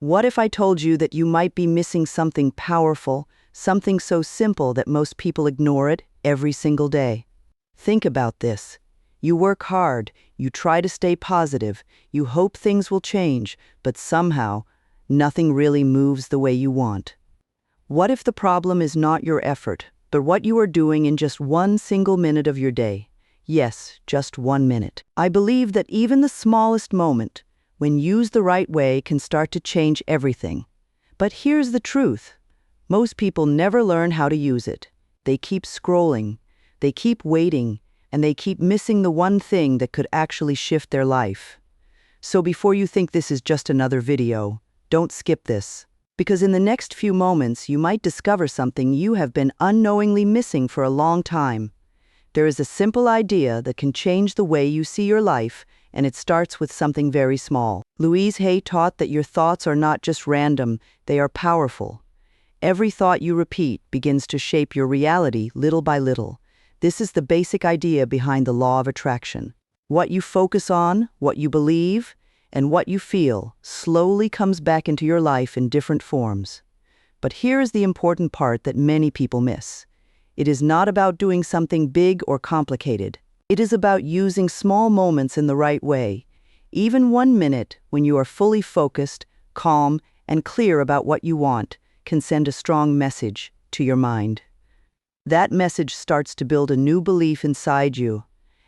What if I told you that you might be missing something powerful, something so simple that most people ignore it every single day? Think about this. You work hard, you try to stay positive, you hope things will change, but somehow, nothing really moves the way you want. What if the problem is not your effort, but what you are doing in just one single minute of your day? Yes, just 1 minute. I believe that even the smallest moment, when used the right way, can start to change everything. But here's the truth. Most people never learn how to use it. They keep scrolling, they keep waiting, and they keep missing the one thing that could actually shift their life. So before you think this is just another video, don't skip this. Because in the next few moments, you might discover something you have been unknowingly missing for a long time. There is a simple idea that can change the way you see your life, and it starts with something very small. Louise Hay taught that your thoughts are not just random, they are powerful. Every thought you repeat begins to shape your reality little by little. This is the basic idea behind the law of attraction. What you focus on, what you believe, and what you feel slowly comes back into your life in different forms. But here is the important part that many people miss. It is not about doing something big or complicated. It is about using small moments in the right way. Even 1 minute, when you are fully focused, calm, and clear about what you want, can send a strong message to your mind. That message starts to build a new belief inside you.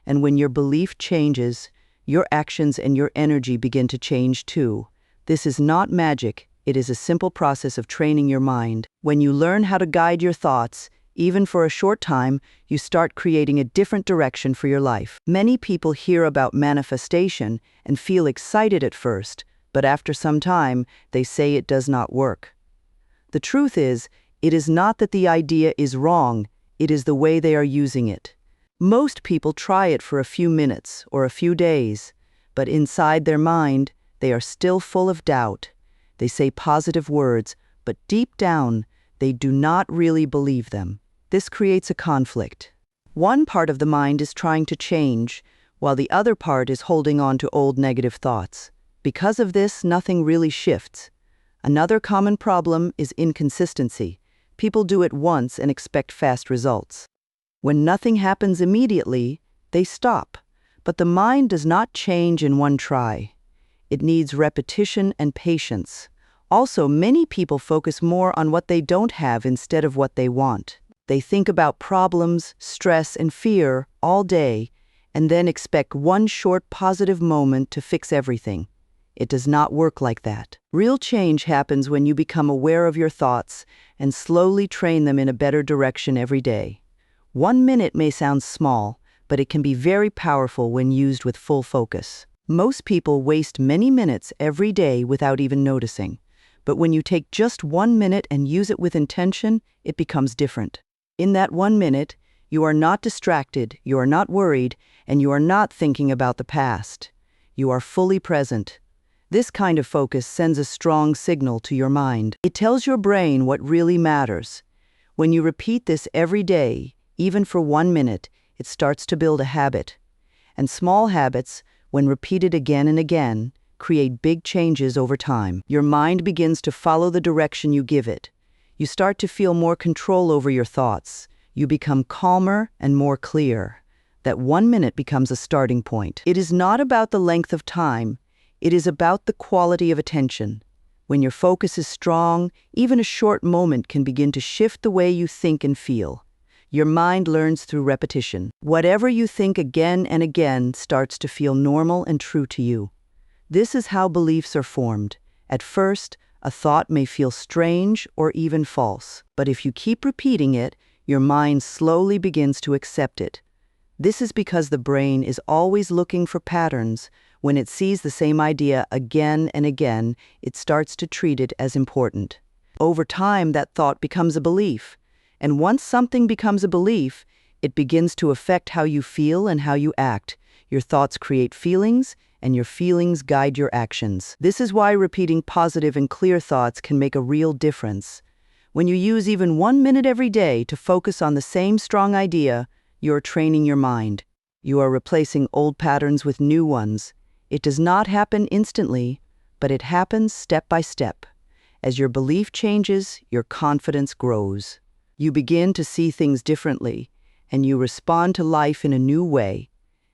And when your belief changes, your actions and your energy begin to change too. This is not magic. It is a simple process of training your mind. When you learn how to guide your thoughts, even for a short time, you start creating a different direction for your life. Many people hear about manifestation and feel excited at first, but after some time, they say it does not work. The truth is, it is not that the idea is wrong, it is the way they are using it. Most people try it for a few minutes or a few days, but inside their mind, they are still full of doubt. They say positive words, but deep down, they do not really believe them. This creates a conflict. One part of the mind is trying to change, while the other part is holding on to old negative thoughts. Because of this, nothing really shifts. Another common problem is inconsistency. People do it once and expect fast results. When nothing happens immediately, they stop. But the mind does not change in one try. It needs repetition and patience. Also, many people focus more on what they don't have instead of what they want. They think about problems, stress, and fear all day, and then expect one short positive moment to fix everything. It does not work like that. Real change happens when you become aware of your thoughts and slowly train them in a better direction every day. 1 minute may sound small, but it can be very powerful when used with full focus. Most people waste many minutes every day without even noticing. But when you take just 1 minute and use it with intention, it becomes different. In that 1 minute, you are not distracted, you are not worried, and you are not thinking about the past. You are fully present. This kind of focus sends a strong signal to your mind. It tells your brain what really matters. When you repeat this every day, even for 1 minute, it starts to build a habit. And small habits, when repeated again and again, create big changes over time. Your mind begins to follow the direction you give it. You start to feel more control over your thoughts. You become calmer and more clear. That 1 minute becomes a starting point. It is not about the length of time. It is about the quality of attention. When your focus is strong, even a short moment can begin to shift the way you think and feel. Your mind learns through repetition. Whatever you think again and again starts to feel normal and true to you. This is how beliefs are formed. At first, a thought may feel strange or even false, but if you keep repeating it, your mind slowly begins to accept it. This is because the brain is always looking for patterns. When it sees the same idea again and again, it starts to treat it as important. Over time, that thought becomes a belief. And once something becomes a belief, it begins to affect how you feel and how you act. Your thoughts create feelings, and your feelings guide your actions. This is why repeating positive and clear thoughts can make a real difference. When you use even 1 minute every day to focus on the same strong idea, you're training your mind. You are replacing old patterns with new ones. It does not happen instantly, but it happens step by step. As your belief changes, your confidence grows. You begin to see things differently, and you respond to life in a new way.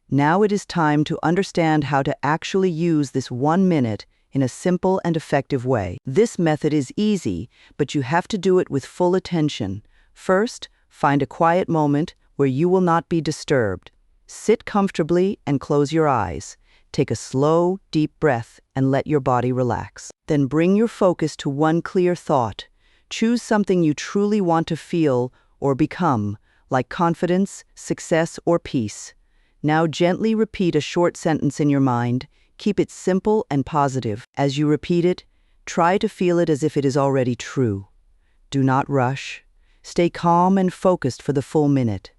Now it is time to understand how to actually use this 1 minute in a simple and effective way. This method is easy, but you have to do it with full attention. First, find a quiet moment where you will not be disturbed. Sit comfortably and close your eyes. Take a slow, deep breath and let your body relax. Then bring your focus to one clear thought. Choose something you truly want to feel or become, like confidence, success, or peace. Now gently repeat a short sentence in your mind. Keep it simple and positive. As you repeat it, try to feel it as if it is already true. Do not rush. Stay calm and focused for the full minute.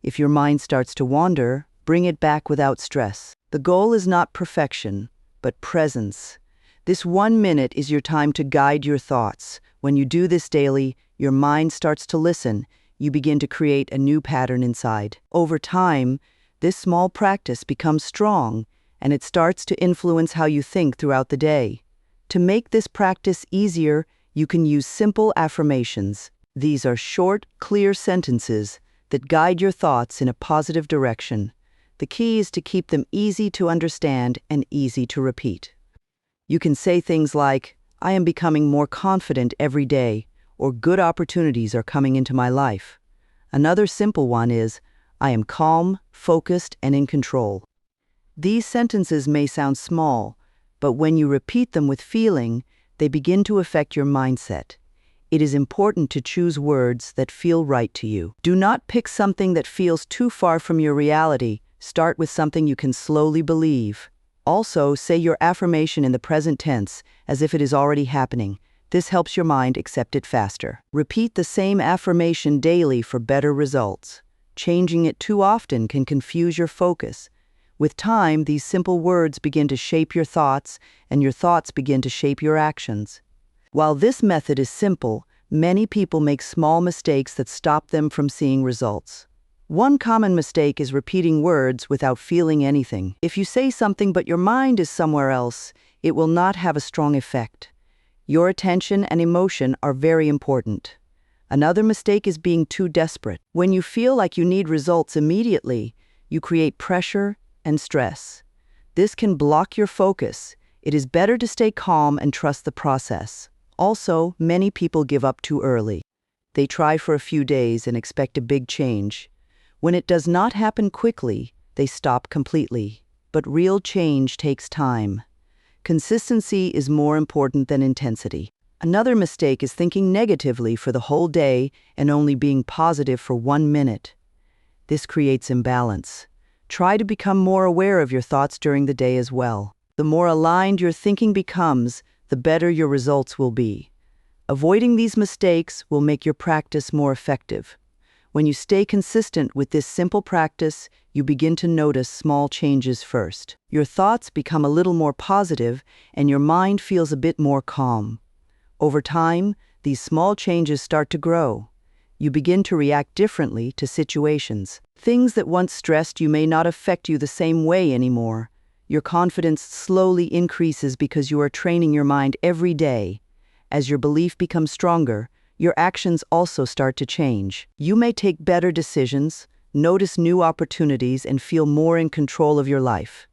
If your mind starts to wander, bring it back without stress. The goal is not perfection, but presence. This 1 minute is your time to guide your thoughts. When you do this daily, your mind starts to listen. You begin to create a new pattern inside. Over time, this small practice becomes strong, and it starts to influence how you think throughout the day. To make this practice easier, you can use simple affirmations. These are short, clear sentences that guide your thoughts in a positive direction. The key is to keep them easy to understand and easy to repeat. You can say things like, "I am becoming more confident every day," or "good opportunities are coming into my life." Another simple one is, "I am calm, focused, and in control." These sentences may sound small, but when you repeat them with feeling, they begin to affect your mindset. It is important to choose words that feel right to you. Do not pick something that feels too far from your reality. Start with something you can slowly believe. Also, say your affirmation in the present tense, as if it is already happening. This helps your mind accept it faster. Repeat the same affirmation daily for better results. Changing it too often can confuse your focus. With time, these simple words begin to shape your thoughts, and your thoughts begin to shape your actions. While this method is simple, many people make small mistakes that stop them from seeing results. One common mistake is repeating words without feeling anything. If you say something but your mind is somewhere else, it will not have a strong effect. Your attention and emotion are very important. Another mistake is being too desperate. When you feel like you need results immediately, you create pressure and stress. This can block your focus. It is better to stay calm and trust the process. Also, many people give up too early. They try for a few days and expect a big change. When it does not happen quickly, they stop completely. But real change takes time. Consistency is more important than intensity. Another mistake is thinking negatively for the whole day and only being positive for 1 minute. This creates imbalance. Try to become more aware of your thoughts during the day as well. The more aligned your thinking becomes, the better your results will be. Avoiding these mistakes will make your practice more effective. When you stay consistent with this simple practice, you begin to notice small changes first. Your thoughts become a little more positive, and your mind feels a bit more calm. Over time, these small changes start to grow. You begin to react differently to situations. Things that once stressed you may not affect you the same way anymore. Your confidence slowly increases because you are training your mind every day. As your belief becomes stronger, your actions also start to change. You may take better decisions, notice new opportunities, and feel more in control of your life.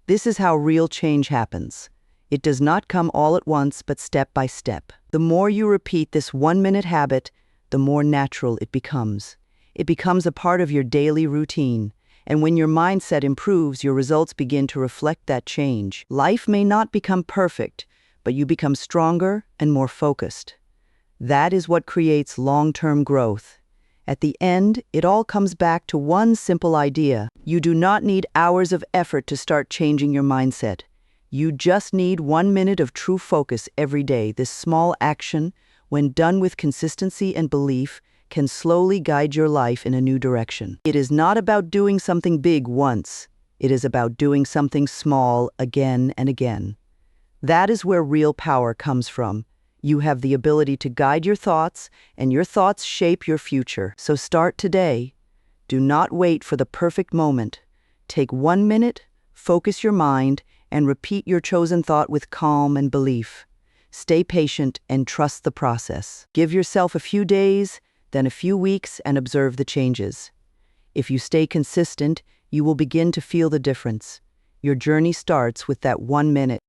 This is how real change happens. It does not come all at once, but step by step. The more you repeat this 1-minute habit, the more natural it becomes. It becomes a part of your daily routine. And when your mindset improves, your results begin to reflect that change. Life may not become perfect, but you become stronger and more focused. That is what creates long-term growth. At the end, it all comes back to one simple idea. You do not need hours of effort to start changing your mindset. You just need 1 minute of true focus every day. This small action, when done with consistency and belief, can slowly guide your life in a new direction. It is not about doing something big once. It is about doing something small again and again. That is where real power comes from. You have the ability to guide your thoughts, and your thoughts shape your future. So start today. Do not wait for the perfect moment. Take 1 minute, focus your mind, and repeat your chosen thought with calm and belief. Stay patient and trust the process. Give yourself a few days, then a few weeks, and observe the changes. If you stay consistent, you will begin to feel the difference. Your journey starts with that 1 minute.